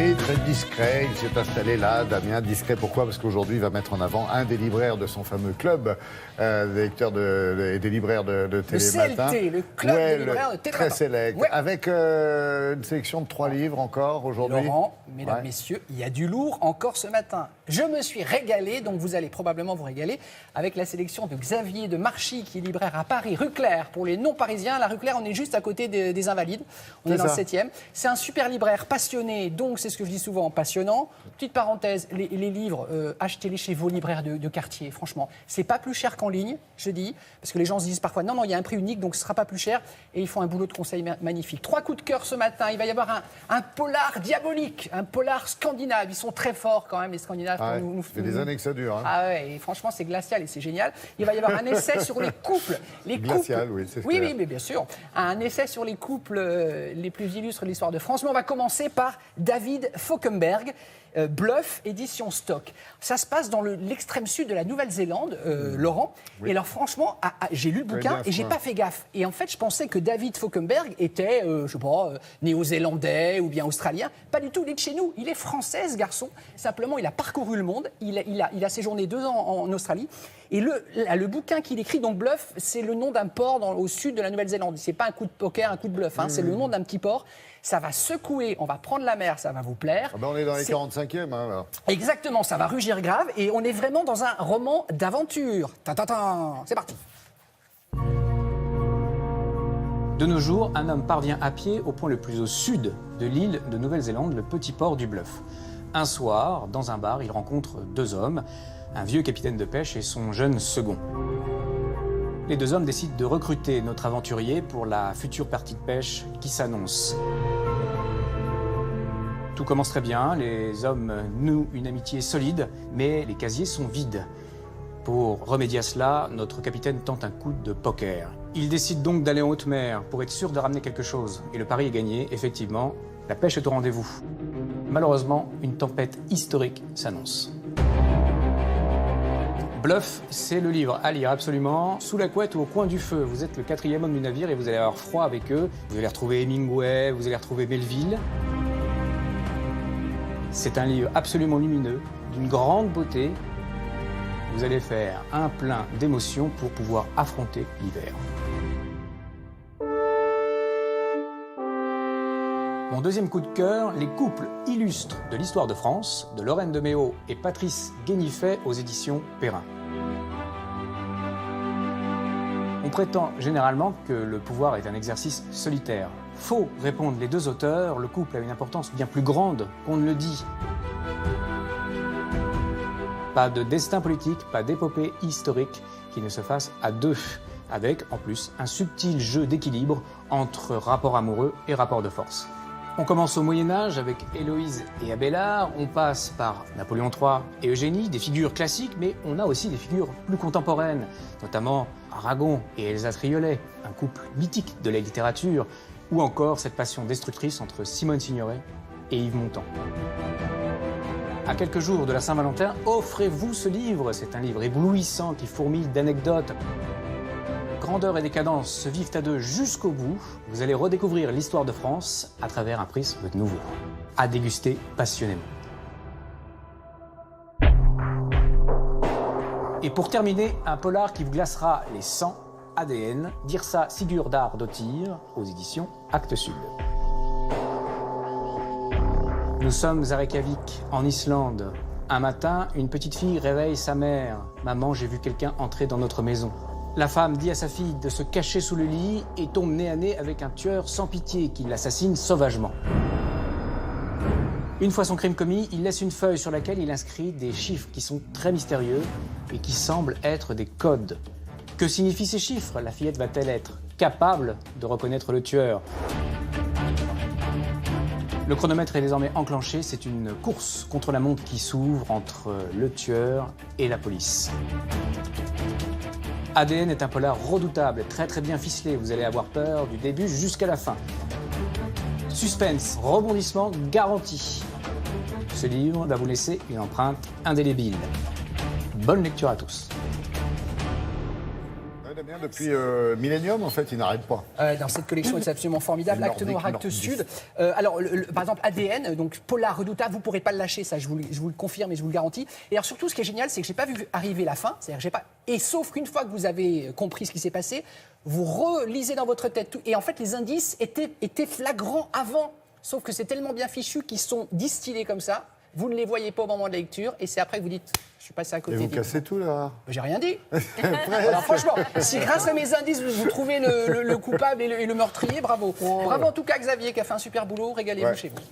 Oui, très discret. Il s'est installé là, Damien. Discret, pourquoi? Parce qu'aujourd'hui, il va mettre en avant un des libraires de son fameux club, des lecteurs et des libraires de Télématin. Le CLT, le club des libraires de Télématin. Très sélect. Ouais. Avec une sélection de 3 livres encore aujourd'hui. Laurent, mesdames, messieurs, il y a du lourd encore ce matin. Je me suis régalé, donc vous allez probablement vous régaler, avec la sélection de Xavier de Marchy, qui est libraire à Paris, rue Claire. Pour les non-parisiens, la rue Claire, on est juste à côté des Invalides. On est dans le 7e. C'est un super libraire passionné, donc c'est ce que je dis souvent, passionnant. Petite parenthèse, les livres, achetez-les chez vos libraires de quartier, franchement. C'est pas plus cher qu'en ligne, je dis, parce que les gens se disent parfois, non, il y a un prix unique, donc ce sera pas plus cher. Et ils font un boulot de conseil magnifique. 3 coups de cœur ce matin. Il va y avoir un polar diabolique, un polar scandinave. Ils sont très forts quand même, les Scandinaves. Ah ouais, ça fait des années que ça dure. Hein. Ah ouais, et franchement, c'est glacial et c'est génial. Il va y avoir un essai sur les couples. Glacial, oui, c'est oui, mais bien sûr. Un essai sur les couples les plus illustres de l'histoire de France. Mais on va commencer par David Fauconberg. Bluff, édition Stock. Ça se passe dans l'extrême sud de la Nouvelle-Zélande, Laurent. Oui. Et alors franchement, j'ai lu le bouquin et j'ai pas fait gaffe. Et en fait, je pensais que David Fauconberg était, je sais pas, néo-zélandais ou bien australien. Pas du tout, il est de chez nous. Il est français, ce garçon. Simplement, il a parcouru le monde. Il a séjourné 2 ans en Australie. Et le bouquin qu'il écrit, donc Bluff, c'est le nom d'un port au sud de la Nouvelle-Zélande. C'est pas un coup de poker, un coup de bluff. Hein, c'est le nom d'un petit port. Ça va secouer, on va prendre la mer, ça va vous plaire. Ah ben on est dans les 45e. Hein, là. Exactement, ça va rugir grave. Et on est vraiment dans un roman d'aventure. C'est parti. De nos jours, un homme parvient à pied au point le plus au sud de l'île de Nouvelle-Zélande, le petit port du Bluff. Un soir, dans un bar, il rencontre 2 hommes, un vieux capitaine de pêche et son jeune second. Les 2 hommes décident de recruter notre aventurier pour la future partie de pêche qui s'annonce. Tout commence très bien, les hommes nouent une amitié solide, mais les casiers sont vides. Pour remédier à cela, notre capitaine tente un coup de poker. Il décide donc d'aller en haute mer pour être sûr de ramener quelque chose. Et le pari est gagné, effectivement, la pêche est au rendez-vous. Malheureusement, une tempête historique s'annonce. Bluff, c'est le livre à lire absolument. Sous la couette ou au coin du feu, vous êtes le 4e homme du navire et vous allez avoir froid avec eux. Vous allez retrouver Hemingway, vous allez retrouver Melville. C'est un livre absolument lumineux, d'une grande beauté. Vous allez faire un plein d'émotions pour pouvoir affronter l'hiver. Mon deuxième coup de cœur, les couples illustres de l'histoire de France, de Lorraine de Méo et Patrice Guénifet aux éditions Perrin. On prétend généralement que le pouvoir est un exercice solitaire. Faux, répondent les 2 auteurs, le couple a une importance bien plus grande qu'on ne le dit. Pas de destin politique, pas d'épopée historique qui ne se fasse à 2, avec en plus un subtil jeu d'équilibre entre rapport amoureux et rapport de force. On commence au Moyen-Âge avec Héloïse et Abélard, on passe par Napoléon III et Eugénie, des figures classiques, mais on a aussi des figures plus contemporaines, notamment Aragon et Elsa Triolet, un couple mythique de la littérature, ou encore cette passion destructrice entre Simone Signoret et Yves Montand. À quelques jours de la Saint-Valentin, offrez-vous ce livre, c'est un livre éblouissant qui fourmille d'anecdotes. Grandeur et décadence se vivent à 2 jusqu'au bout. Vous allez redécouvrir l'histoire de France à travers un prisme nouveau. À déguster passionnément. Et pour terminer, un polar qui vous glacera les sangs, ADN, Dirsa Sigurdardóttir, aux éditions Actes Sud. Nous sommes à Reykjavik, en Islande. Un matin, une petite fille réveille sa mère. « Maman, j'ai vu quelqu'un entrer dans notre maison. » La femme dit à sa fille de se cacher sous le lit et tombe nez à nez avec un tueur sans pitié qui l'assassine sauvagement. Une fois son crime commis, il laisse une feuille sur laquelle il inscrit des chiffres qui sont très mystérieux et qui semblent être des codes. Que signifient ces chiffres? La fillette va-t-elle être capable de reconnaître le tueur? Le chronomètre est désormais enclenché, c'est une course contre la montre qui s'ouvre entre le tueur et la police. ADN est un polar redoutable, très bien ficelé, vous allez avoir peur du début jusqu'à la fin. Suspense, rebondissement garanti. Ce livre va vous laisser une empreinte indélébile. Bonne lecture à tous. très bien depuis Millennium, en fait, il n'arrête pas. Dans cette collection, c'est absolument formidable. Acte Noir, Acte Sud. Alors, par exemple, ADN, donc Polar Redoutable, vous ne pourrez pas le lâcher, ça, je vous le confirme et je vous le garantis. Et alors, surtout, ce qui est génial, c'est que je n'ai pas vu arriver la fin. C'est-à-dire, j'ai pas. Et sauf qu'une fois que vous avez compris ce qui s'est passé, vous relisez dans votre tête tout. Et en fait, les indices étaient flagrants avant. Sauf que c'est tellement bien fichu qu'ils sont distillés comme ça. Vous ne les voyez pas au moment de la lecture, et c'est après que vous dites je suis passé à côté. Et vous cassez tout, là. J'ai rien dit. Alors franchement, si grâce à mes indices, vous trouvez le coupable et le meurtrier, bravo. Bravo en tout cas Xavier qui a fait un super boulot, régalez-vous chez vous.